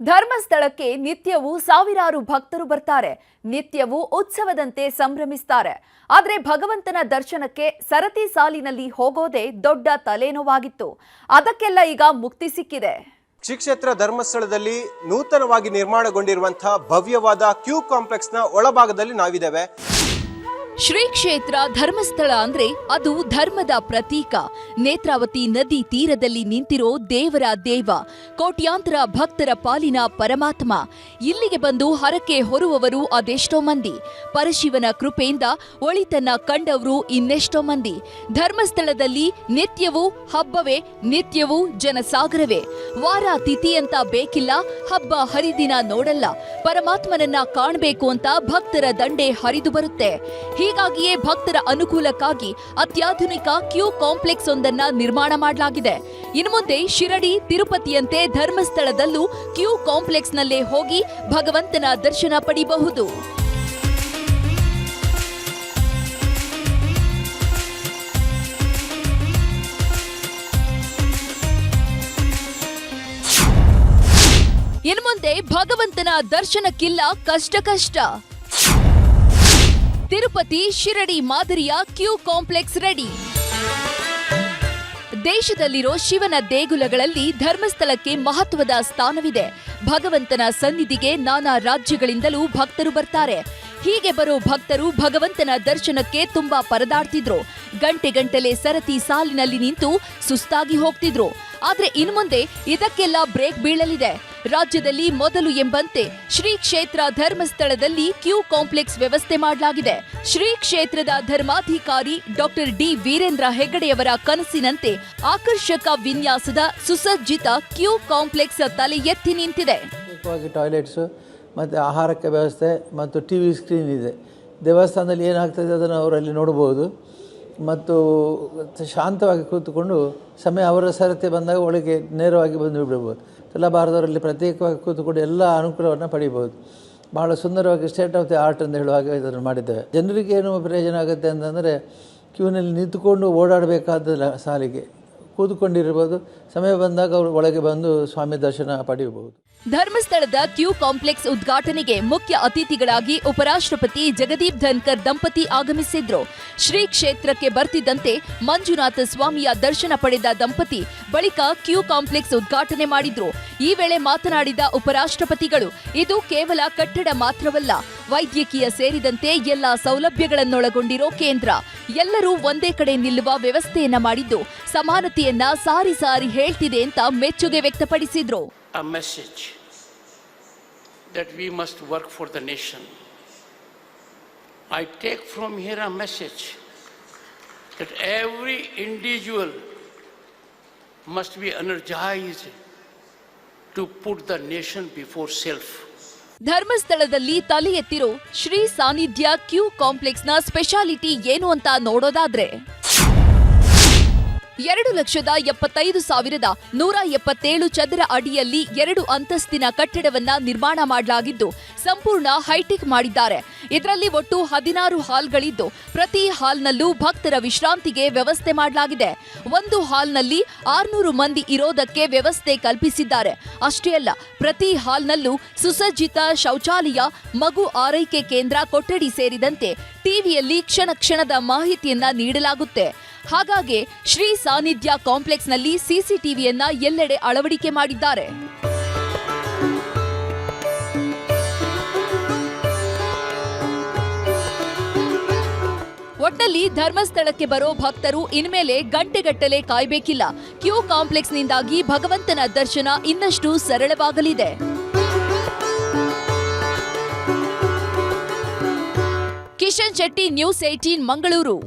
ಧರ್ಮಸ್ಥಳಕ್ಕೆ ನಿತ್ಯವೂ ಸಾವಿರಾರು ಭಕ್ತರು ಬರ್ತಾರೆ. ನಿತ್ಯವೂ ಉತ್ಸವದಂತೆ ಸಂಭ್ರಮಿಸ್ತಾರೆ. ಆದರೆ ಭಗವಂತನ ದರ್ಶನಕ್ಕೆ ಸರತಿ ಸಾಲಿನಲ್ಲಿ ಹೋಗೋದೇ ದೊಡ್ಡ ತಲೆನೋವಾಗಿತ್ತು. ಅದಕ್ಕೆಲ್ಲ ಈಗ ಮುಕ್ತಿ ಸಿಕ್ಕಿದೆ. ಶ್ರೀ ಕ್ಷೇತ್ರ ಧರ್ಮಸ್ಥಳದಲ್ಲಿ ನೂತನವಾಗಿ ನಿರ್ಮಾಣಗೊಂಡಿರುವಂತಹ ಭವ್ಯವಾದ ಕ್ಯೂ ಕಾಂಪ್ಲೆಕ್ಸ್ನ ಒಳಭಾಗದಲ್ಲಿ ನಾವಿದ್ದೇವೆ. ಶ್ರೀ ಕ್ಷೇತ್ರ ಧರ್ಮಸ್ಥಳ ಅಂದ್ರೆ ಅದು ಧರ್ಮದ ಪ್ರತೀಕ. ನೇತ್ರಾವತಿ ನದಿ ತೀರದಲ್ಲಿ ನಿಂತಿರೋ ದೇವರ ದೇವ, ಕೋಟ್ಯಾಂತರ ಭಕ್ತರ ಪಾಲಿನ ಪರಮಾತ್ಮ. ಇಲ್ಲಿಗೆ ಬಂದು ಹರಕೆ ಹೊರುವವರು ಅದೆಷ್ಟೋ ಮಂದಿ. ಪರಶಿವನ ಕೃಪೆಯಿಂದ ಒಳಿತನ್ನ ಕಂಡವರು ಇನ್ನೆಷ್ಟೋ ಮಂದಿ. ಧರ್ಮಸ್ಥಳದಲ್ಲಿ ನಿತ್ಯವೂ ಹಬ್ಬವೇ, ನಿತ್ಯವೂ ಜನಸಾಗರವೇ. ವಾರ ತಿಥಿ ಅಂತ ಬೇಕಿಲ್ಲ, ಹಬ್ಬ ಹರಿದಿನ ನೋಡಲ್ಲ. ಪರಮಾತ್ಮನನ್ನ ಕಾಣಬೇಕು ಅಂತ ಭಕ್ತರ ದಂಡೆ ಹರಿದು ಬರುತ್ತೆ. ಹೀಗಾಗಿಯೇ ಭಕ್ತರ ಅನುಕೂಲಕ್ಕಾಗಿ ಅತ್ಯಾಧುನಿಕ ಕ್ಯೂ ಕಾಂಪ್ಲೆಕ್ಸ್ ಒಂದನ್ನ ನಿರ್ಮಾಣ ಮಾಡಲಾಗಿದೆ. ಇನ್ನು ಮುಂದೆ ಶಿರಡಿ, ತಿರುಪತಿಯಂತೆ ಧರ್ಮಸ್ಥಳದಲ್ಲೂ ಕ್ಯೂ ಕಾಂಪ್ಲೆಕ್ಸ್ ನಲ್ಲೇ ಹೋಗಿ ಭಗವಂತನ ದರ್ಶನ ಪಡೆಯಬಹುದು. ಇನ್ನು ಮುಂದೆ ಭಗವಂತನ ದರ್ಶನಕ್ಕಿಲ್ಲ ಕಷ್ಟ. ತಿರುಪತಿ, ಶಿರಡಿ ಮಾದರಿಯ ಕ್ಯೂ ಕಾಂಪ್ಲೆಕ್ಸ್ ರೆಡಿ. ದೇಶದಲ್ಲಿರೋ ಶಿವನ ದೇಗುಲಗಳಲ್ಲಿ ಧರ್ಮಸ್ಥಳಕ್ಕೆ ಮಹತ್ವದ ಸ್ಥಾನವಿದೆ. ಭಗವಂತನ ಸನ್ನಿಧಿಗೆ ನಾನಾ ರಾಜ್ಯಗಳಿಂದಲೂ ಭಕ್ತರು ಬರ್ತಾರೆ. ಹೀಗೆ ಬರೋ ಭಕ್ತರು ಭಗವಂತನ ದರ್ಶನಕ್ಕೆ ತುಂಬಾ ಪರದಾಡ್ತಿದ್ರು. ಗಂಟೆಗಟ್ಟಲೆ ಸರತಿ ಸಾಲಿನಲ್ಲಿ ನಿಂತು ಸುಸ್ತಾಗಿ ಹೋಗ್ತಿದ್ರು. ಆದ್ರೆ ಇನ್ನು ಮುಂದೆ ಇದಕ್ಕೆಲ್ಲ ಬ್ರೇಕ್ ಬೀಳಲಿದೆ. ರಾಜ್ಯದಲ್ಲಿ ಮೊದಲು ಎಂಬಂತೆ ಶ್ರೀ ಕ್ಷೇತ್ರ ಧರ್ಮಸ್ಥಳದಲ್ಲಿ ಕ್ಯೂ ಕಾಂಪ್ಲೆಕ್ಸ್ ವ್ಯವಸ್ಥೆ ಮಾಡಲಾಗಿದೆ. ಶ್ರೀ ಕ್ಷೇತ್ರದ ಧರ್ಮಾಧಿಕಾರಿ ಡಾಕ್ಟರ್ ಡಿ ವೀರೇಂದ್ರ ಹೆಗ್ಗಡೆಯವರ ಕನಸಿನಂತೆ ಆಕರ್ಷಕ ವಿನ್ಯಾಸದ ಸುಸಜ್ಜಿತ ಕ್ಯೂ ಕಾಂಪ್ಲೆಕ್ಸ್ ತಲೆ ಎತ್ತಿ ನಿಂತಿದೆ. ಟಾಯ್ಲೆಟ್ಸ್ ಮತ್ತು ಆಹಾರಕ್ಕೆ ವ್ಯವಸ್ಥೆ ಮತ್ತು ಟಿವಿ ಸ್ಕ್ರೀನ್ ಇದೆ. ದೇವಸ್ಥಾನದಲ್ಲಿ ಏನಾಗ್ತದೆ ಅದನ್ನು ಅವರಲ್ಲಿ ನೋಡಬಹುದು ಮತ್ತು ಶಾಂತವಾಗಿ ಕೂತುಕೊಂಡು ಸಮಯ ಅವರ ಸರತಿ ಬಂದಾಗ ಒಳಗೆ ನೇರವಾಗಿ ಬಂದು ಬಿಡಬಹುದು. ತುಲಾಭಾರದವರಲ್ಲಿ ಪ್ರತ್ಯೇಕವಾಗಿ ಕೂತುಕೊಂಡು ಎಲ್ಲ ಅನುಕೂಲವನ್ನು ಪಡೆಯಬಹುದು. ಭಾಳ ಸುಂದರವಾಗಿ ಸ್ಟೇಟ್ ಆಫ್ ದಿ ಆರ್ಟ್ ಅಂತ ಹೇಳುವಾಗ ಇದನ್ನು ಮಾಡಿದ್ದೇವೆ. ಜನರಿಗೆ ಏನು ಪ್ರಯೋಜನ ಆಗುತ್ತೆ ಅಂತಂದರೆ ಕ್ಯೂನಲ್ಲಿ ನಿಂತುಕೊಂಡು ಓಡಾಡಬೇಕಾದ ಸಾಲಿಗೆ ಕೂತ್ಕೊಂಡಿರ್ಬೋದು. ಸಮಯ ಬಂದಾಗ ಅವರು ಒಳಗೆ ಬಂದು ಸ್ವಾಮಿ ದರ್ಶನ ಪಡೆಯಬಹುದು. ಧರ್ಮಸ್ಥಳದ ಕ್ಯೂ ಕಾಂಪ್ಲೆಕ್ಸ್ ಉದ್ಘಾಟನೆಗೆ ಮುಖ್ಯ ಅತಿಥಿಗಳಾಗಿ ಉಪರಾಷ್ಟ್ರಪತಿ ಜಗದೀಪ್ ಧನ್ಕರ್ ದಂಪತಿ ಆಗಮಿಸಿದ್ರು. ಶ್ರೀ ಕ್ಷೇತ್ರಕ್ಕೆ ಬರ್ತಿದ್ದಂತೆ ಮಂಜುನಾಥ ಸ್ವಾಮಿಯ ದರ್ಶನ ಪಡೆದ ದಂಪತಿ ಬಳಿಕ ಕ್ಯೂ ಕಾಂಪ್ಲೆಕ್ಸ್ ಉದ್ಘಾಟನೆ ಮಾಡಿದ್ರು. ಈ ವೇಳೆ ಮಾತನಾಡಿದ ಉಪರಾಷ್ಟ್ರಪತಿಗಳು, ಇದು ಕೇವಲ ಕಟ್ಟಡ ಮಾತ್ರವಲ್ಲ, ವೈದ್ಯಕೀಯ ಸೇರಿದಂತೆ ಎಲ್ಲಾ ಸೌಲಭ್ಯಗಳನ್ನೊಳಗೊಂಡಿರೋ ಕೇಂದ್ರ. ಎಲ್ಲರೂ ಒಂದೇ ಕಡೆ ನಿಲ್ಲುವ ವ್ಯವಸ್ಥೆಯನ್ನ ಮಾಡಿದ್ದು ಸಮಾನತೆಯನ್ನ ಸಾರಿ ಸಾರಿ ಹೇಳ್ತಿದೆ ಅಂತ ಮೆಚ್ಚುಗೆ ವ್ಯಕ್ತಪಡಿಸಿದ್ರು. A message that we must work for the nation. I take from here a message that every individual must be energized to put the nation before self. ಧರ್ಮಸ್ಥಳದಲ್ಲಿ ತಲೆ ಎತ್ತಿರೋ ಶ್ರೀ ಸಾನ್ನಿಧ್ಯ ಕ್ಯೂ ಕಾಂಪ್ಲೆಕ್ಸ್ನ ಸ್ಪೆಷಾಲಿಟಿ ಏನು ಅಂತ ನೋಡೋದಾದ್ರೆ 2,75,177 ಚದರ ಅಡಿಯಲ್ಲಿ 2 ಅಂತಸ್ತಿನ ಕಟ್ಟಡವನ್ನ ನಿರ್ಮಾಣ ಮಾಡಲಾಗಿದ್ದು ಸಂಪೂರ್ಣ ಹೈಟೆಕ್ ಮಾಡಿದ್ದಾರೆ. ಇದರಲ್ಲಿ ಒಟ್ಟು 16 ಹಾಲ್ಗಳಿದ್ದು ಪ್ರತಿ ಹಾಲ್ನಲ್ಲೂ ಭಕ್ತರ ವಿಶ್ರಾಂತಿಗೆ ವ್ಯವಸ್ಥೆ ಮಾಡಲಾಗಿದೆ. ಒಂದು ಹಾಲ್ನಲ್ಲಿ 600 ಮಂದಿ ಇರೋದಕ್ಕೆ ವ್ಯವಸ್ಥೆ ಕಲ್ಪಿಸಿದ್ದಾರೆ. ಅಷ್ಟೇ ಅಲ್ಲ, ಪ್ರತಿ ಹಾಲ್ನಲ್ಲೂ ಸುಸಜ್ಜಿತ ಶೌಚಾಲಯ, ಮಗು ಆರೈಕೆ ಕೇಂದ್ರ ಕೊಠಡಿ ಸೇರಿದಂತೆ ಟಿವಿಯಲ್ಲಿ ಕ್ಷಣ ಕ್ಷಣದ ಮಾಹಿತಿಯನ್ನ ನೀಡಲಾಗುತ್ತೆ. ಹಾಗಾಗಿ ಶ್ರೀ ಸಾನ್ನಿಧ್ಯ ಕಾಂಪ್ಲೆಕ್ಸ್ನಲ್ಲಿ ಸಿಸಿಟಿವಿಯನ್ನ ಎಲ್ಲೆಡೆ ಅಳವಡಿಕೆ ಮಾಡಿದ್ದಾರೆ. ಒಟ್ಟಲ್ಲಿ ಧರ್ಮಸ್ಥಳಕ್ಕೆ ಬರೋ ಭಕ್ತರು ಇನ್ಮೇಲೆ ಗಂಟೆಗಟ್ಟಲೆ ಕಾಯ್ಬೇಕಿಲ್ಲ. ಕ್ಯೂ ಕಾಂಪ್ಲೆಕ್ಸ್ನಿಂದಾಗಿ ಭಗವಂತನ ದರ್ಶನ ಇನ್ನಷ್ಟು ಸರಳವಾಗಲಿದೆ. ಕಿಶನ್ ಶೆಟ್ಟಿ, ನ್ಯೂಸ್ 18 ಮಂಗಳೂರು.